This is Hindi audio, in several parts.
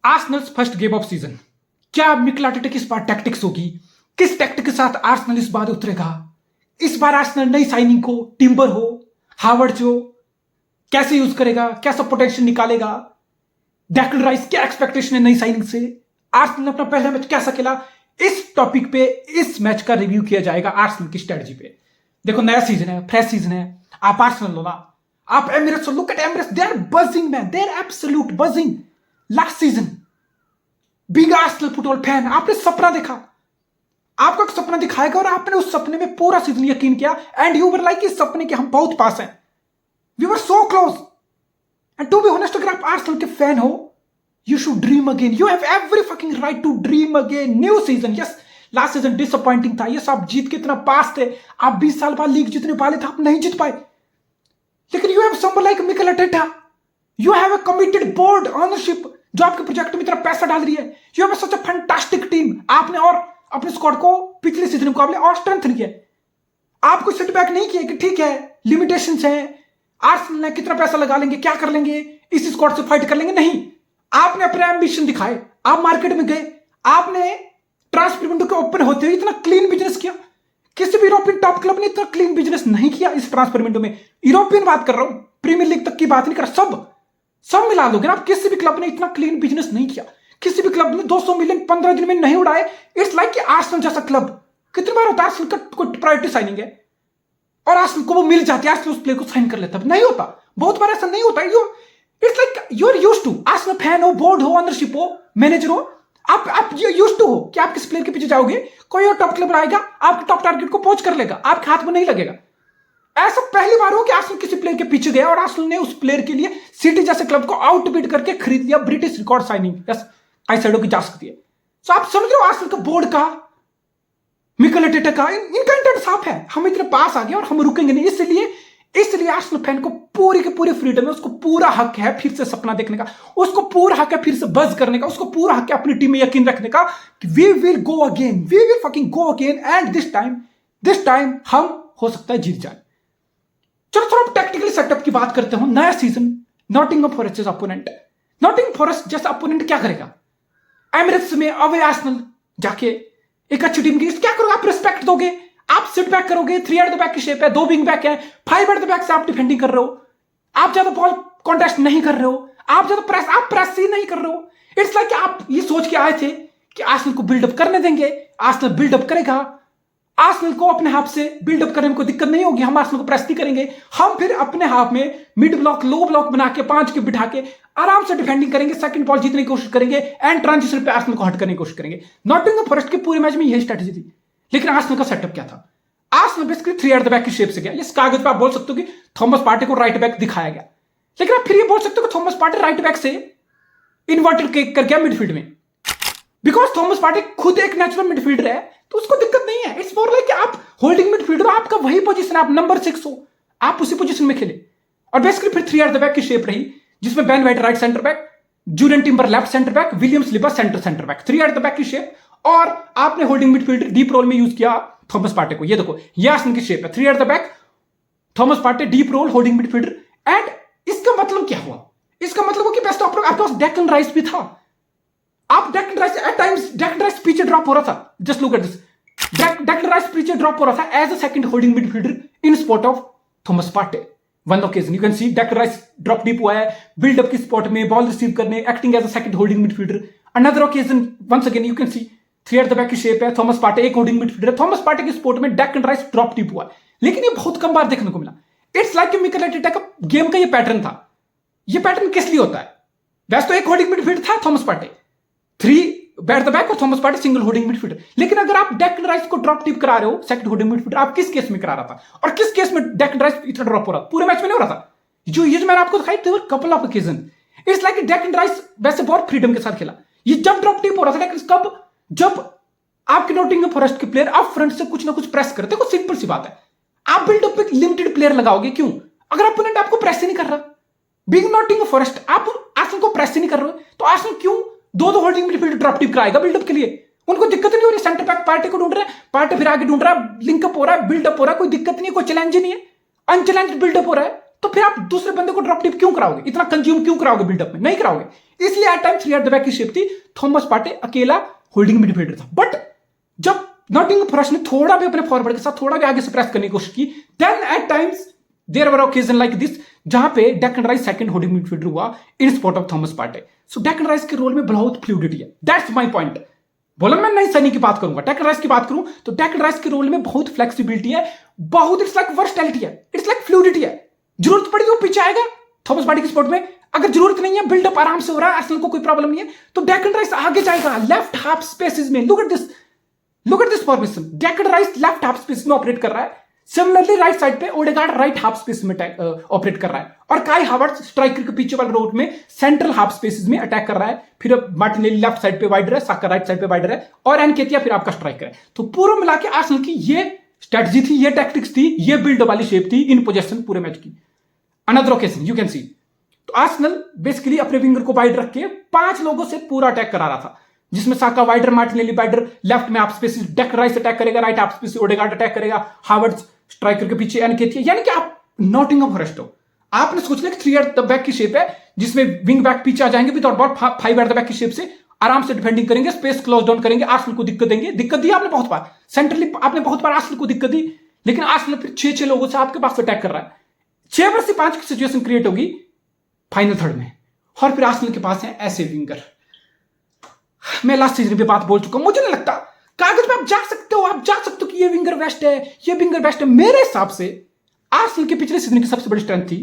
Arsenal's first game off season. क्या मिकेल आर्टेटा की इस बार टैक्टिक्स होगी? किस टैक्टिक के साथ आर्सेनल इस बार उतरेगा? इस बार आर्सेनल नई साइनिंग को, टिम्बर हो, हावर्ड जो, कैसे यूज करेगा? कैसा पोटेंशियल निकालेगा? डेक्लन राइस क्या एक्सपेक्टेशन है नई साइनिंग से? आर्सेनल ने अपना पहला मैच कैसा खेला? इस टॉपिक पे इस मैच का रिव्यू किया जाएगा आर्सेनल की स्ट्रेटजी पे। देखो, नया सीजन है, फ्रेश सीजन है। आप आर्सेनल लो ना, आप Emirates look at Emirates, they are buzzing man, they are absolute buzzing. Last season big Arsenal football fan, आपने सपना देखा, आपका एक सपना दिखाएगा और आपने उस सपने में पूरा सीजन यकीन किया एंड यू वर लाइक इस सपने के हम बहुत पास हैं, we were so close. And to be honest, अगर आप आर्सेनल के फैन हो, you should dream again, you have every fucking right to dream again. New season, yes last season disappointing था, यस आप जीत के इतना पास थे, आप 20 साल बाद लीग जीतने वाले थे, आप नहीं जीत पाए, लेकिन you have someone like Mikel Arteta, you have a committed board ownership जो आपके प्रोजेक्ट में इतना पैसा डाल रही है, you have such a fantastic team. आपने और अपने स्क्वाड को पिछले सीजन के मुकाबले और स्ट्रेंथन किया, आप कोई सेटबैक नहीं किया कि ठीक है लिमिटेशंस हैं, आर्सेनल ने कितना पैसा लगा लेंगे, क्या कर लेंगे, इस स्क्वाड से फाइट कर लेंगे। नहीं, आपने अपने एम्बिशन दिखाए, आप मार्केट में गए, आपने ट्रांसफर विंडो के ओपन होते हुए इतना क्लीन बिजनेस किया। किसी भी यूरोपियन टॉप क्लब ने इतना क्लीन बिजनेस नहीं किया इस ट्रांसफर विंडो में। यूरोपियन बात कर रहा हूं, प्रीमियर लीग तक की बात नहीं कर रहा, सब मिला लोगे ना आप। किसी भी क्लब ने इतना क्लीन बिजनेस नहीं किया, किसी भी क्लब ने 200 मिलियन 15 दिन में नहीं उड़ाए। इट्स लाइक कि आर्सेनल जैसा क्लब, कितनी बार होता है आर्सेनल का कोई प्रायोरिटी साइनिंग है और आर्सेनल को वो मिल जाती है, आर्सेनल उस प्लेयर को साइन कर लेता है, नहीं होता, बहुत बार ऐसा नहीं होता। It's like you are used to, Arsenal fan हो, बोर्ड हो, ऑनरशिप हो, मैनेजर हो, आप यूज्ड टू हो कि आप किस प्लेयर के पीछे जाओगे, कोई और टॉप क्लब आएगा आपके टॉप टारगेट को पोच कर लेगा, आपके हाथ में नहीं लगेगा। ऐसा पहली बार हो कि आर्सेनल किसी प्लेयर के पीछे गया और आर्सेनल ने उस प्लेयर के लिए सिटी जैसे क्लब को आउटबिड करके खरीद लिया। ब्रिटिश रिकॉर्ड साइनिंग, यस आईसाइडो की जा सकती है। तो आप समझ रहे हो आर्सेनल का, बोर्ड का, मिकेल आर्टेटा का, इनका इंटेंट साफ है, हम इतने पास आ गए और हम रुकेंगे नहीं। इसलिए आर्सेनल फैन को पूरी की पूरी फ्रीडम है, उसको पूरा हक है फिर से सपना देखने का, उसको पूरा हक है फिर से बज करने का, उसको पूरा हक है अपनी टीम में यकीन रखने का कि we will go again, we will fucking go again and this time हम हो सकता है जीत जाए। चलो थोड़ा टेक्निकली सेटअप की बात करते हो। नया सीजन, नॉटिंघम फॉरेस्ट जैसा अपोनेंट, नॉटिंघम फॉरेस्ट जैसा अपोनेंट क्या करेगा? एमिरेट्स में अवे आर्सेनल जाके एक अच्छी टीम की क्या करोगे? आप रिस्पेक्ट दोगे, आप सिट बैक करोगे, 3 एट द बैक की शेप है, 2 विंग बैक है, 5 एट द बैक से आप डिफेंडिंग कर रहे हो, आप ज्यादा बॉल कॉन्टेस्ट नहीं कर रहे हो, आप प्रेस ही नहीं कर रहे हो। इट्स लाइक आप ये सोच के आए थे कि आर्सेनल को बिल्डअप करने देंगे, आर्सेनल बिल्डअप करेगा, आर्सेनल को अपने हाफ से बिल्डअप करने में कोई दिक्कत नहीं होगी, हम आर्सेनल को प्रेस नहीं करेंगे, हम फिर अपने हाफ में मिड ब्लॉक, लो ब्लॉक बना के 5 के बिठा के आराम से डिफेंडिंग करेंगे, सेकंड बॉल जीतने की कोशिश करेंगे एंड ट्रांजिशन पे आर्सेनल को हट करने की कोशिश करेंगे। नॉटिंघम फॉरेस्ट के पूरे मैच में यही स्ट्रेटजी थी, लेकिन आर्सेनल का सेटअप क्या था? Arsenal basically 3 at the back की शेप से गया। इस कागज पे आप बोल सकते हो कि थॉमस पार्टे को राइट बैक दिखाया गया, लेकिन आप फिर ये बोल सकते हो कि थॉमस पार्टे राइट बैक से इन्वर्टेड कर गया मिडफील्ड में, बिकॉज थॉमस पार्टे खुद एक नेचुरल मिडफील्डर है, तो उसको दिक्कत नहीं है। इट्स मोर लाइक आप होल्डिंग मिडफील्डर, आपका वही पोजीशन, आप नंबर 6 हो, आप उसी पोजीशन में खेले। और बेसिकली फिर 3 एट द बैक की शेप रही, जिसमें Ben White right centre back, Jurrien Timber left centre back, William Saliba centre back, 3 at the back की शेप। और आपने होल्डिंग मिडफील्डर डीप रोल में यूज किया थॉमस पार्टे को। ये देखो, ये आर्सेनल की शेप है, 3 at the back, Thomas Partey deep role, holding midfielder. And इसका मतलब क्या हुआ? इसका मतलब कि बेस्ट आपके पास डेक्लन राइस भी था, आप Declan Rice at times, Declan Rice पीछे ड्रॉप हो रहा था, just look at this, Declan Rice पीछे ड्रॉप हो रहा था as a second holding midfielder in spot of Thomas Partey. One occasion you can see Declan Rice drop deep हुआ है, बिल्डअप की स्पॉट में, बॉल रिसीव करने, acting as a second holding midfielder. Another occasion once again you can see 3 at the back की शेप है, थॉमस पार्टे एक होल्डिंग मिडफील्डर, थॉमस पार्टे की स्पॉट में डेक्लन राइस ड्रॉप डीप हुआ है, लेकिन ये बहुत कम बार देखने को मिला। इट्स लाइक मिकेल आर्टेटा का गेम का ये पैटर्न था। ये पैटर्न किस लिए होता है? वैसे तो एक होल्डिंग मिडफील्डर था Thomas Partey, 3 at the back और Thomas Partey single holding midfielder, लेकिन अगर आप डेक्लन राइस को ड्रॉप टिप करा रहे हो सेकंड होल्डिंग मिडफील्डर, आप किस केस में करा रहा था और किस केस में डेक्लन राइस इतना ड्रॉप हो रहा था? पूरे मैच में नहीं हो रहा था। जो मैंने आपको दिखाई, there were couple of occasion. It's like Declan Rice वैसे बहुत फ्रीडम के साथ खेला, ये जब ड्रॉप टिप हो रहा था, लेकिन कब? जब आपके नॉटिंघम फॉरेस्ट के प्लेयर आप फ्रंट से कुछ ना कुछ प्रेस करते, कुछ सिंपल सी बात है, आप बिल्डअप पे लिमिटेड प्लेयर लगाओगे, क्यों? अगर अपोनेंट आपको प्रेस ही नहीं कर रहा, बिग नॉटिंघम फॉरेस्ट आप आर्सेनल को प्रेस ही नहीं कर रहे हो, तो आर्सेनल क्यों 2 होल्डिंग मिडफील्डर ड्रॉप टिप कराएगा बिल्डअप के लिए? उनको दिक्कत नहीं हो रही, सेंटर बैक पार्टे को ढूंढ रहा है, पार्टे फिर आगे ढूंढ रहा है, लिंकअप हो रहा है, बिल्डअप हो रहा है, कोई दिक्कत नहीं है, कोई चैलेंज ही नहीं है, अनचैलेंज बिल्डअप हो रहा है, तो फिर आप दूसरे बंदे को ड्रॉप डीप क्यों कराओगे, इतना कंज्यूम क्यों कराओगे बिल्डअप में, नहीं कराओगे। इसलिए at time 3 at the back की शेप थी, थॉमस पार्टे अकेला होल्डिंग मिडफील्डर था। बट जब नॉटिंघम फॉरेस्ट ने थोड़ा भी अपने फॉरवर्ड के साथ थोड़ा भी आगे से प्रेस करने की कोशिश की, then at times there were occasion like this जहां पे Declan Rice second holding midfielder हुआ in spot of Thomas Partey. So Declan Rice के रोल में बहुत फ्लूइडिटी है, दैट्स माय पॉइंट। बोला मैं नहीं सनी की बात करूंगा, डेक्कन राइस की बात करूं तो डेक्कन राइस के रोल में बहुत फ्लेक्सिबिलिटी है, बहुत इट्स लाइक वर्सटैलिटी है, इट्स लाइक फ्लूइडिटी है। जरूरत पड़ी वो पीछे आएगा थॉमस पार्टे की स्पॉट में, अगर जरूरत नहीं है बिल्डअप आराम से हो रहा है, आर्सेनल को कोई प्रॉब्लम नहीं है तो डेक्कन राइस आगे जाएगा लेफ्ट हाफ स्पेसेस में। Look at this formation, Deccan rice left half space में ऑपरेट कर रहा है, सिमिलरली राइट साइड पे ओडेगार्ड राइट हाफ स्पेस में ऑपरेट कर रहा है, और काई हावर्ट्ज स्ट्राइकर के पीछे वाले रोड में सेंट्रल हाफ स्पेसेस में अटैक कर रहा है। फिर मार्टिनेली लेफ्ट साइड पे वाइडर है, साका राइट साइड पे वाइडर है, और एनकेतिया फिर आपका स्ट्राइकर है। तो पूरा मिला के आर्सेनल की ये स्ट्रेटजी थी, ये टैक्टिक्स थी, ये बिल्ड वाली शेप थी इन पोजेशन पूरे मैच की। अनदर ओकेजन यू कैन सी, तो आर्सेनल बेसिकली अपने विंगर को वाइड रख के 5 लोगों से पूरा अटैक करा रहा था, जिसमें साका वाइडर, मार्टिनेली वाइडर, लेफ्ट में आप स्पेस डेक्कन राइस अटैक करेगा, राइट आप स्पेस ओडेगार्ड अटैक करेगा, हावर्ट्ज स्ट्राइकर के पीछे एनकेतिया। यानी कि आप नॉटिंघम फॉरेस्ट हो, आपने सोच लिया कि 3 एट द बैक की शेप है जिसमें विंग बैक पीछे आ जाएंगे without ball, 5 eight the back की शेप से आराम से डिफेंडिंग करेंगे, स्पेस क्लोज डाउन करेंगे, आर्सेनल को दिक्कत देंगे। दिक्कत दी आपने बहुत बार, सेंट्रली आपने बहुत बार आर्सेनल को दिक्कत दी, लेकिन आर्सेनल फिर 6 लोगों से आपके पास अटैक कर रहा है। 6 वर्ष से 5 की सिचुएशन क्रिएट होगी फाइनल थर्ड में, और फिर आर्सेनल के पास है ऐसे विंगर। मैं लास्ट सीजन पे बात बोल चुका हूं, मुझे नहीं लगता कागज पे आप जा सकते हो, आप जा सकते हो कि ये विंगर बेस्ट है, ये विंगर बेस्ट है। मेरे हिसाब से आर्सेनल के पिछले सीजन की सबसे बड़ी स्ट्रेंथ थी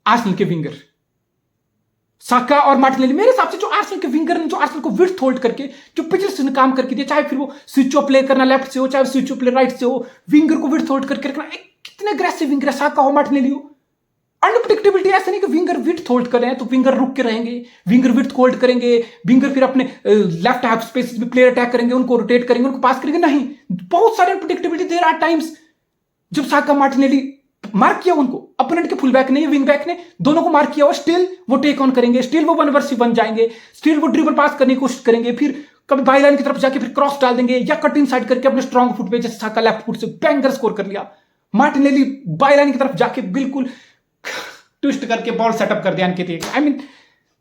आर्सेनल के विंगर साका और मार्टिनेली। मेरे हिसाब से जो आर्सेनल के विंगर ने जो आर्सेनल को विड्थ होल्ड करके जो पिछले सीजन काम करके दिया, चाहे फिर वो स्विच ऑफ प्ले करना लेफ्ट से हो, चाहे स्विच ऑफ प्ले राइट से हो, विंगर को विड्थ होल्ड करके रखना। कितने अग्रेसिव विंगर है, साका हो मार्टिनेली हो, अनप्रेडिक्टेबिलिटी। ऐसा नहीं कि विंगर विड्थ होल्ड कर रहे हैं तो विंगर रुक के रहेंगे, विंगर विड्थ होल्ड करेंगे, विंगर फिर अपने लेफ्ट हाफ स्पेस में प्लेयर अटैक करेंगे, उनको रोटेट करेंगे, उनको पास करेंगे। नहीं, बहुत सारे अनप्रेडिक्टेबिलिटी देयर आर टाइम्स। जब साका मार्टिनेली मार्क किया उनको, अपोनेंट के फुल बैक ने विंग बैक ने दोनों को मार्क किया और स्टिल वो टेक ऑन करेंगे, स्टिल वो 1 वर्सेस 1 जाएंगे, स्टिल वो ड्रिबल पास करने की कोशिश करेंगे, फिर कभी बाई लाइन की तरफ जाके फिर क्रॉस डाल देंगे या कट इन साइड करके अपने स्ट्रॉन्ग फुट पे, जैसे साका लेफ्ट फुट से बैंगर स्कोर कर लिया, मार्टिनेली बाई लाइन की तरफ जाके बिल्कुल ट्विस्ट करके बॉल सेटअप कर दिया इनके। I mean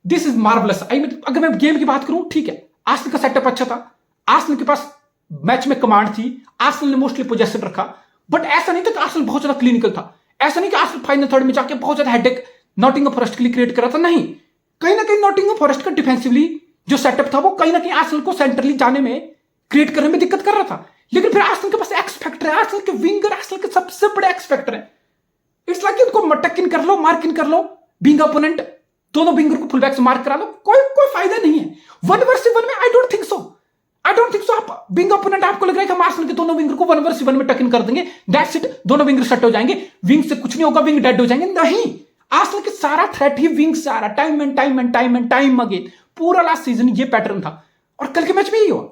this is marvellous. I mean अगर मैं गेम की बात करूं, ठीक है आर्सेनल का सेटअप अच्छा था, आर्सेनल के पास मैच में कमांड थी, आर्सेनल ने मोस्टली पोजेशन रखा, बट ऐसा नहीं था कि आर्सेनल बहुत ज्यादा क्लिनिकल था, ऐसा नहीं कि आर्सेनल फाइनल थर्ड में जाके बहुत ज्यादा हेडेक नॉटिंघम फॉरेस्ट के लिए क्रिएट करा था। नहीं, कहीं ना कहीं नॉटिंघम फॉरेस्ट का डिफेंसिवली जो सेटअप था वो कहीं ना कहीं आर्सेनल को सेंट्रली जाने में, क्रिएट करने में दिक्कत कर रहा था। लेकिन फिर आर्सेनल के पास एक्स फैक्टर है, आर्सेनल के विंगर आर्सेनल के सबसे बड़े एक्स फैक्टर है। इट्स लाइक उनको मटक इन कर लो, मार्क इन कर लो, बिंग अपोनेंट दोनों विंगर को फुल बैक से मार्क करा लो, कोई फायदा नहीं है 1 वर्सेस 1 में। आई डोंट थिंक सो आप बिंग अपोनेंट, आपको लग रहा है कि हम आर्सेनल के दोनों विंगर को 1 वर्सेस 1 में टक इन कर देंगे, दैट्स इट, दोनों विंगर सेट हो जाएंगे, विंग से कुछ नहीं होगा, विंग डेड हो जाएंगे। नहीं, आर्सेनल के सारा थ्रेट ही विंग से आ रहा, टाइम अगेन। पूरा लास्ट सीजन ये पैटर्न था, और कल के मैच में यही हुआ।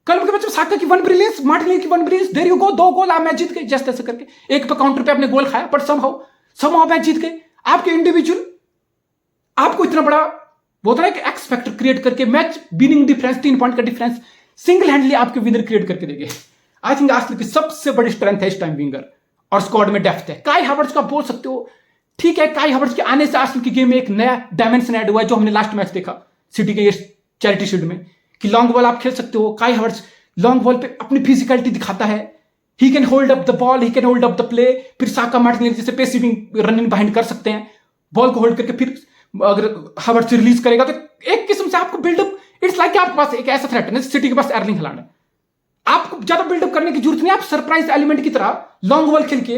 कल के मैच में साका की 1 ब्रिलियंस, मार्टिनेली की 1 ब्रिलियंस, देयर यू गो, 2 गोल, आप मैच जीत गए जैसे तैसे करके। एक पे काउंटर पे आपने गोल खाया, बट समहाउ मैच जीत गए। आपके इंडिविजुअल आपको इतना बड़ा बोलता है कि एक्स फैक्टर क्रिएट करके मैच विनिंग डिफरेंस, 3 पॉइंट का डिफरेंस सिंगल हैंडली आपके विनर क्रिएट करके देंगे। आई थिंक आर्सेनल की सबसे बड़ी स्ट्रेंथ है इस टाइम विंगर, और स्क्वाड में डेप्थ है। काई हावर्ट्ज का बोल सकते हो, ठीक है, काई हावर्ट्ज के आने से आर्सेनल की गेम में एक नया डायमेंशन ऐड हुआ है, जो हमने लास्ट मैच देखा सिटी के चैरिटी शील्ड में, कि लॉन्ग बॉल आप खेल सकते हो। काई हावर्ट्ज लॉन्ग बॉल पे अपनी फिजिकलिटी दिखाता है, he can hold up the ball, he can hold up the play. फिर साका मार्टिनेली जैसे पेसिविंग रनिंग बाइंड कर सकते हैं, बॉल को होल्ड करके फिर अगर हावर्ट्ज रिलीज करेगा तो एक किस्म से आपको बिल्डअप, इट्स लाइक आपके पास एक ऐसा थ्रेट है, सिटी के पास एर्लिंग हालैंड है, आपको ज्यादा बिल्डअप करने की जरूरत नहीं। आप सरप्राइज एलिमेंट की तरह लॉन्ग बॉल खेल के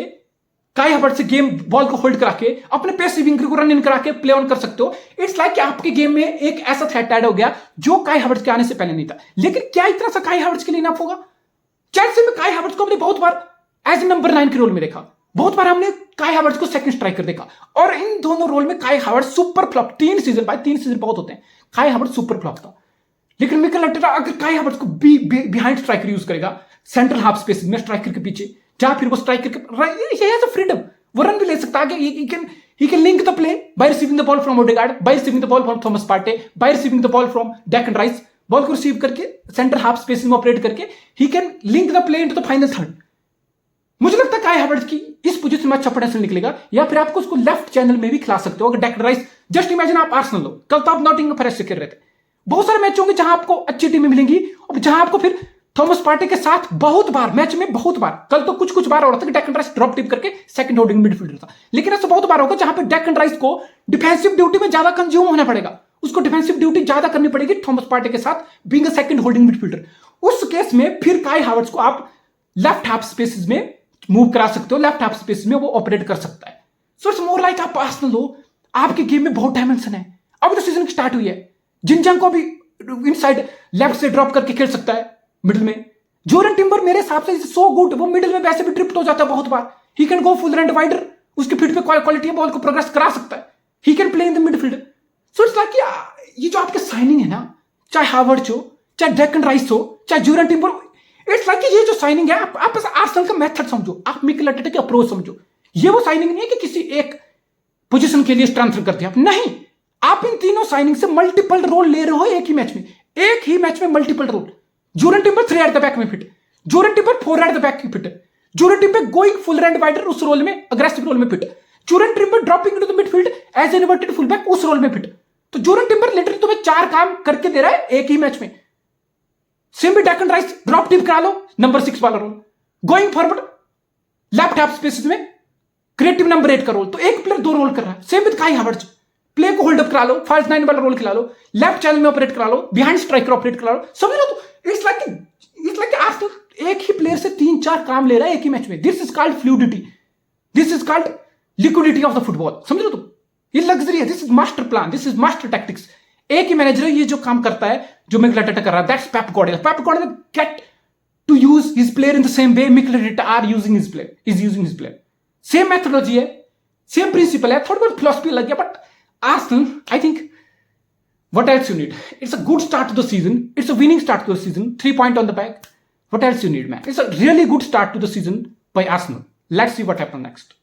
काई हावर्ट्ज से गेम बॉल को होल्ड करा के अपने पेसिव विंगर को रन इन करा के प्ले ऑन कर सकते हो। इट्स लाइक आपके गेम में एक ऐसा थ्रेट ऐड हो गया जो काई हावर्ट्ज के आने से पहले नहीं था। लेकिन क्या इतना सा काई हावर्ट्ज के लिए इनफ होगा? चेल्सी में काई हावर्ट्ज को हमने बहुत बार एज नंबर 9 के रोल में देखा, बहुत बार हमने काई हावर्ट्ज को सेकंड स्ट्राइकर देखा, और इन दोनों रोल में काई हावर्ट्ज सुपर फ्लॉप, 3 सीजन बहुत होते हैं, काई हावर्ट्ज सुपर फ्लॉप था। लेकिन मिकेल आर्टेटा अगर काई हावर्ट्ज को बिहाइंड स्ट्राइकर यूज करेगा, सेंट्रल हाफ स्पेस में स्ट्राइकर के पीछे, जहां फिर वो स्ट्राइकर के फ्रीडम, वो रन भी ले सकता है, he can link the play by receiving the ball from Odegaard, by receiving the ball from Thomas Partey, by receiving the ball from Declan Rice, ball को रिसीव करके सेंटर हाफ स्पेस में ऑपरेट करके he can link the play into the final third। मुझे लगता है काई हावर्ट्ज की इस पोजीशन में अच्छा पोटेंशियल निकलेगा, या फिर आपको उसको लेफ्ट चैनल में भी खिला सकते हो अगर डेक्लन राइस। जस्ट इमेजिन आप आर्सेनल हो, कल तो आप नॉटिंघम फॉरेस्ट से खेल रहे थे। बहुत सारे मैच होंगे जहां आपको अच्छी टीमें मिलेंगी और जहां आपको फिर थॉमस पार्टी के साथ बहुत बार मैच में, बहुत बार, कल तो कुछ बार हो रहा था कि डेक्लन राइस ड्रॉप टिप करके सेकंड होल्डिंग मिडफील्डर था, लेकिन ऐसा बहुत बार होगा जहां पे डेक्लन राइस को डिफेंसिव ड्यूटी में ज्यादा कंज्यूम होना पड़ेगा, उसको डिफेंसिव ड्यूटी ज्यादा करनी पड़ेगी थॉमस पार्टी के साथ being a second holding midfielder. उस केस में फिर काई हावर्ट्ज को आप लेफ्ट हाफ स्पेसेस में मूव करा सकते हो, लेफ्ट हाफ स्पेस में वो ऑपरेट कर सकता है। सो इट्स मोर लाइक आप आर्सेनल हो, आपके गेम में बहुत डायमेंशन है। अभी तो सीजन स्टार्ट हुई है, जिनजंग को भी इनसाइड लेफ्ट से ड्रॉप करके खेल सकता है मिडिल में। जोरन टिम्बर मेरे हिसाब से सो गुड, वो मिडिल में वैसे भी ट्रिप्ट हो जाता है बहुत बार। He can go full and wider, उसके फीट पे क्वालिटी है, बॉल को प्रोग्रेस करा सकता है। He can play in the midfield. So it's like ये जो आपके साइनिंग है ना, चाहे हावर्ट्ज हो, चाहे डेक्लन राइस हो, चाहे जोरन टिम्बर, इट्स लाइक ये जो साइनिंग है आप आर्सेनल का मेथड समझो, आप मिकेल आर्टेटा की अप्रोच समझो। ये वो साइनिंग नहीं है कि किसी एक पोजीशन के लिए स्ट्रेंथन करते हैं आप, नहीं, आप इन तीनों साइनिंग से मल्टीपल रोल ले रहे हो एक ही मैच में multiple role. Jurrien Timber 3 at the back में fit, Jurrien Timber 4 at the back में fit, Jurrien Timber going full and wider उस रोल में, अग्रेसिव रोल में fit, Jurrien Timber dropping into the midfield as an inverted full back उस रोल में फिट। तो जोरन टिम्बर लिटरली तुम्हें 4 काम करके दे रहा है एक ही मैच में। सेम भी डेक्लन राइस, ड्रॉप टिप करा लो, नंबर 6 वाला role, going forward left half spaces में क्रिएटिव नंबर 8 का रोल, तो एक प्लेयर 2 रोल कर रहा है। सेम विद काई हावर्ट्ज, प्ले को होल्ड अप करा लो, फॉल्स 9 वाला रोल खिला लो, लेफ्ट चैनल में ऑपरेट करा लो, बिहाइंड स्ट्राइकर ऑपरेट करा लो, समझ लो। तो इट्स लाइक आर्सेनल एक ही प्लेयर से 3-4 काम ले रहा है एक ही मैच में। This is called fluidity, this is called liquidity of the football, समझ लो। तो ये लग्जरी है, this is master plan, this is master tactics. एक ही मैनेजर है ये जो काम करता है, जो मिकेल आर्टेटा कर रहा है, that's Pep Guardiola. Pep Guardiola get to use his player in the same way Mikel Arteta are using his player. Same methodology है, सेम प्रिंसिपल है, थोड़ी बहुत फिलॉसफी लग गया, but Arsenal, I think, what else you need? It's a good start to the season. It's a winning start to the season. 3 points on the back. What else you need, man? It's a really good start to the season by Arsenal. Let's see what happens next.